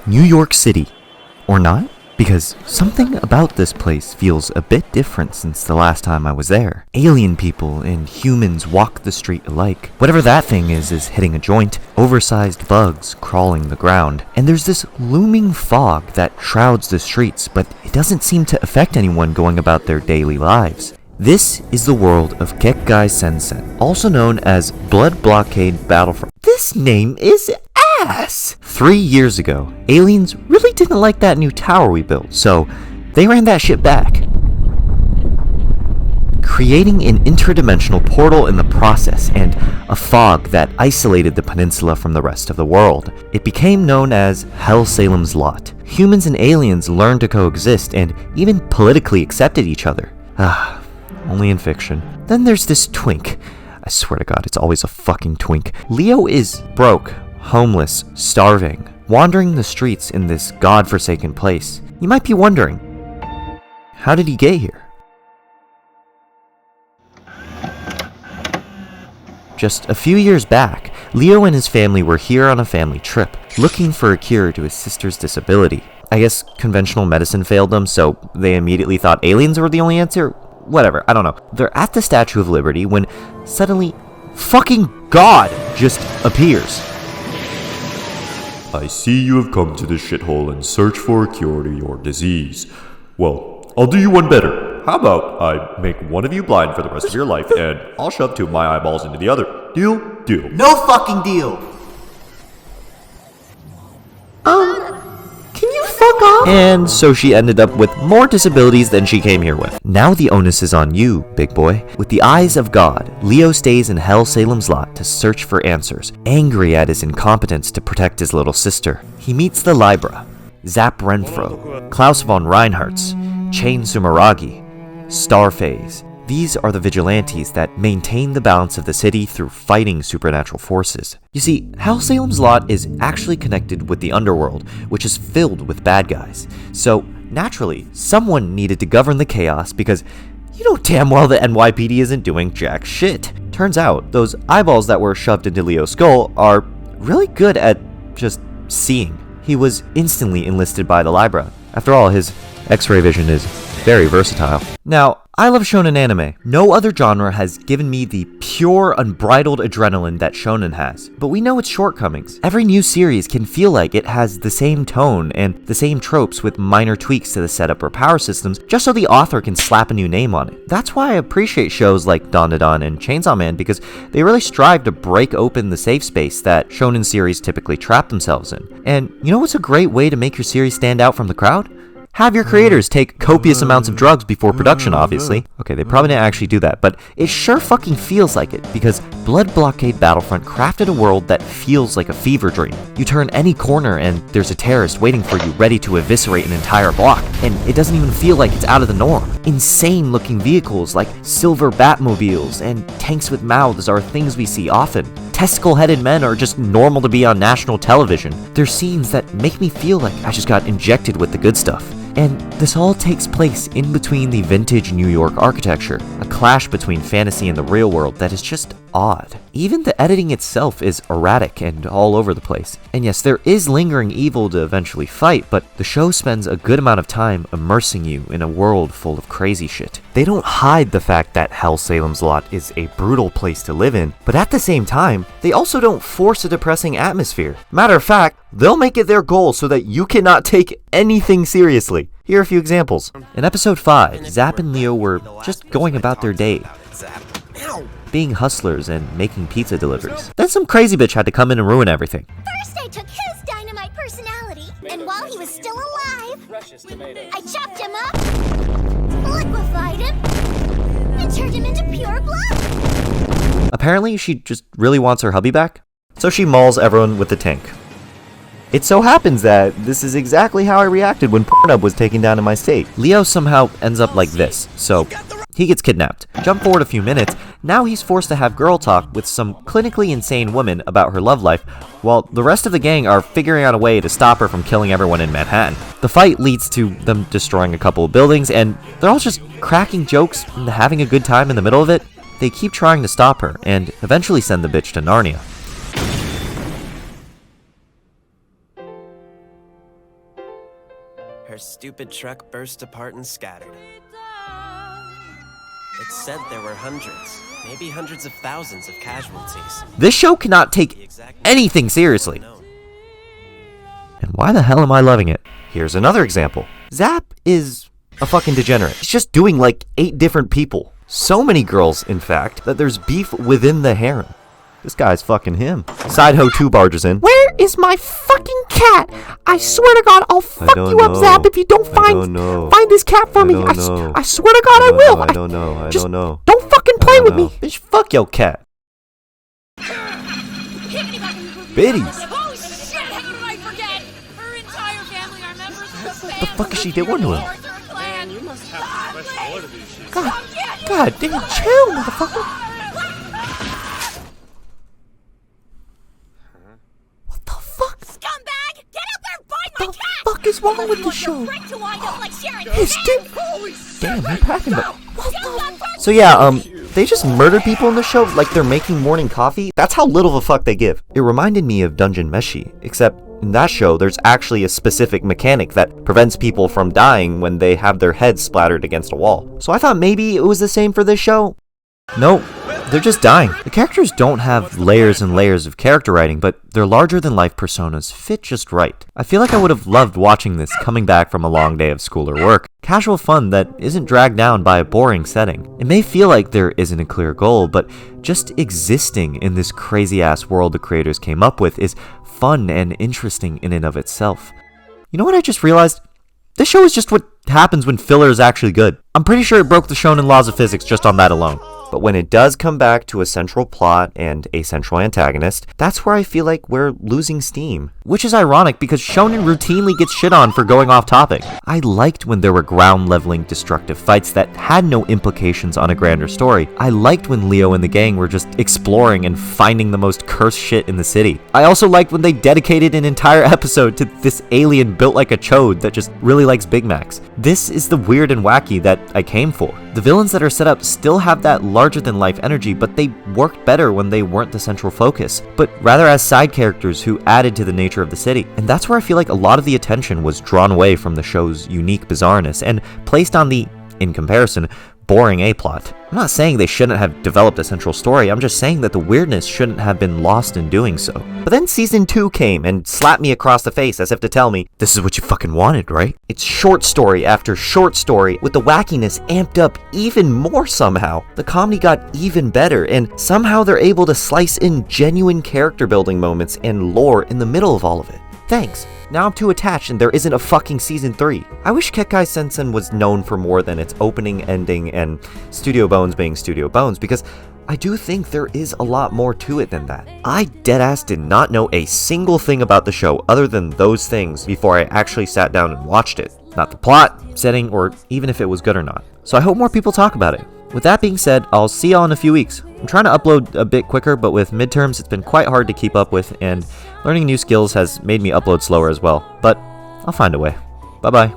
New York City. Or not? Because something about this place feels a bit different since the last time I was there. Alien people and humans walk the street alike. Whatever that thing is hitting a joint. Oversized bugs crawling the ground. And there's this looming fog that shrouds the streets, but it doesn't seem to affect anyone going about their daily lives. This is the world of Kekkai Sensen, also known as Blood Blockade Battlefront. This name is ass! 3 years ago, aliens really didn't like that new tower we built, so they ran that shit back, creating an interdimensional portal in the process and a fog that isolated the peninsula from the rest of the world. It became known as Hell Salem's Lot. Humans and aliens learned to coexist and even politically accepted each other. Only in fiction. Then there's this twink. I swear to God, it's always a fucking twink. Leo is broke, homeless, starving, wandering the streets in this godforsaken place. You might be wondering, how did he get here? Just a few years back, Leo and his family were here on a family trip, looking for a cure to his sister's disability. I guess conventional medicine failed them, so they immediately thought aliens were the only answer? Whatever, I don't know. They're at the Statue of Liberty when suddenly fucking God just appears. I see you have come to this shithole in search for a cure to your disease. Well, I'll do you one better. How about I make one of you blind for the rest of your life and I'll shove 2 of my eyeballs into the other. Deal? Deal. No fucking deal! Can you fuck off? And so she ended up with more disabilities than she came here with. Now the onus is on you, big boy. With the eyes of God, Leo stays in Hell Salem's Lot to search for answers, angry at his incompetence to protect his little sister. He meets the Libra, Zap Renfro, Klaus von Reinhardt's, Chain Sumeragi, Starphase. These are the vigilantes that maintain the balance of the city through fighting supernatural forces. You see, Hell Salem's Lot is actually connected with the underworld, which is filled with bad guys. So, naturally, someone needed to govern the chaos because you know damn well the NYPD isn't doing jack shit. Turns out, those eyeballs that were shoved into Leo's skull are really good at just seeing. He was instantly enlisted by the Libra. After all, his X-ray vision is very versatile. Now, I love shonen anime. No other genre has given me the pure, unbridled adrenaline that shonen has. But we know its shortcomings. Every new series can feel like it has the same tone and the same tropes with minor tweaks to the setup or power systems, just so the author can slap a new name on it. That's why I appreciate shows like Dandadan and Chainsaw Man, because they really strive to break open the safe space that shonen series typically trap themselves in. And you know what's a great way to make your series stand out from the crowd? Have your creators take copious amounts of drugs before production, obviously. Okay, they probably didn't actually do that, but it sure fucking feels like it, because Blood Blockade Battlefront crafted a world that feels like a fever dream. You turn any corner and there's a terrorist waiting for you, ready to eviscerate an entire block, and it doesn't even feel like it's out of the norm. Insane looking vehicles like silver Batmobiles and tanks with mouths are things we see often. Testicle-headed men are just normal to be on national television. There's scenes that make me feel like I just got injected with the good stuff. And this all takes place in between the vintage New York architecture, a clash between fantasy and the real world that is just odd. Even the editing itself is erratic and all over the place. And yes, there is lingering evil to eventually fight, but the show spends a good amount of time immersing you in a world full of crazy shit. They don't hide the fact that Hell Salem's Lot is a brutal place to live in, but at the same time, they also don't force a depressing atmosphere. Matter of fact, they'll make it their goal so that you cannot take anything seriously. Here are a few examples. In episode 5, Zap and Leo were just going about their day, being hustlers and making pizza deliveries. Then some crazy bitch had to come in and ruin everything. First I took his dynamite personality, and while he was still alive, I chopped him up, liquefied him, and turned him into pure blood. Apparently, she just really wants her hubby back, so she mauls everyone with the tank. It so happens that this is exactly how I reacted when Pornhub was taken down in my state. Leo somehow ends up like this, so he gets kidnapped. Jump forward a few minutes, now he's forced to have girl talk with some clinically insane woman about her love life, while the rest of the gang are figuring out a way to stop her from killing everyone in Manhattan. The fight leads to them destroying a couple of buildings, and they're all just cracking jokes and having a good time in the middle of it. They keep trying to stop her, and eventually send the bitch to Narnia. Her stupid truck burst apart and scattered. It said there were hundreds, maybe hundreds of thousands of casualties. This show cannot take anything seriously. And why the hell am I loving it? Here's another example. Zap is a fucking degenerate. He's just doing like 8 different people. So many girls, in fact, that there's beef within the harem. This guy's fucking him. Sideho 2 barges in. Where is my fucking cat? I swear to God, I'll fuck you up, Zap, if you don't find this cat for me. I swear to God, I will. I don't know. Don't fucking play with me. Bitch, fuck your cat. Biddies. Oh shit, how did I forget? Her entire family are members of the What the fuck is she doing to him? Man, you must have the best blood of these shit. God damn, chill, motherfucker. What the fuck? Scumbag! Get out there and find my The cat! fuck is wrong with the show? To wind up like Sharon His dick. Damn, you're packing the... What the? So yeah, they just murder people in the show like they're making morning coffee. That's how little of a fuck they give. It reminded me of Dungeon Meshi, except in that show, there's actually a specific mechanic that prevents people from dying when they have their heads splattered against a wall. So I thought maybe it was the same for this show. Nope, they're just dying. The characters don't have layers and layers of character writing, but their larger-than-life personas fit just right. I feel like I would have loved watching this coming back from a long day of school or work. Casual fun that isn't dragged down by a boring setting. It may feel like there isn't a clear goal, but just existing in this crazy-ass world the creators came up with is fun and interesting in and of itself. You know what I just realized? This show is just what happens when filler is actually good. I'm pretty sure it broke the shonen laws of physics just on that alone. But when it does come back to a central plot and a central antagonist, that's where I feel like we're losing steam. Which is ironic because shonen routinely gets shit on for going off topic. I liked when there were ground-leveling destructive fights that had no implications on a grander story. I liked when Leo and the gang were just exploring and finding the most cursed shit in the city. I also liked when they dedicated an entire episode to this alien built like a chode that just really likes Big Macs. This is the weird and wacky that I came for. The villains that are set up still have that larger-than-life energy, but they worked better when they weren't the central focus, but rather as side characters who added to the nature of the city. And that's where I feel like a lot of the attention was drawn away from the show's unique bizarreness and placed on the, in comparison, boring A-plot. I'm not saying they shouldn't have developed a central story, I'm just saying that the weirdness shouldn't have been lost in doing so. But then season 2 came and slapped me across the face as if to tell me, this is what you fucking wanted, right? It's short story after short story with the wackiness amped up even more somehow. The comedy got even better and somehow they're able to slice in genuine character building moments and lore in the middle of all of it. Thanks. Now I'm too attached and there isn't a fucking season 3. I wish Kekkai Sensen was known for more than its opening, ending, and Studio Bones being Studio Bones, because I do think there is a lot more to it than that. I deadass did not know a single thing about the show other than those things before I actually sat down and watched it. Not the plot, setting, or even if it was good or not. So I hope more people talk about it. With that being said, I'll see y'all in a few weeks. I'm trying to upload a bit quicker, but with midterms, it's been quite hard to keep up with, and learning new skills has made me upload slower as well. But I'll find a way. Bye-bye.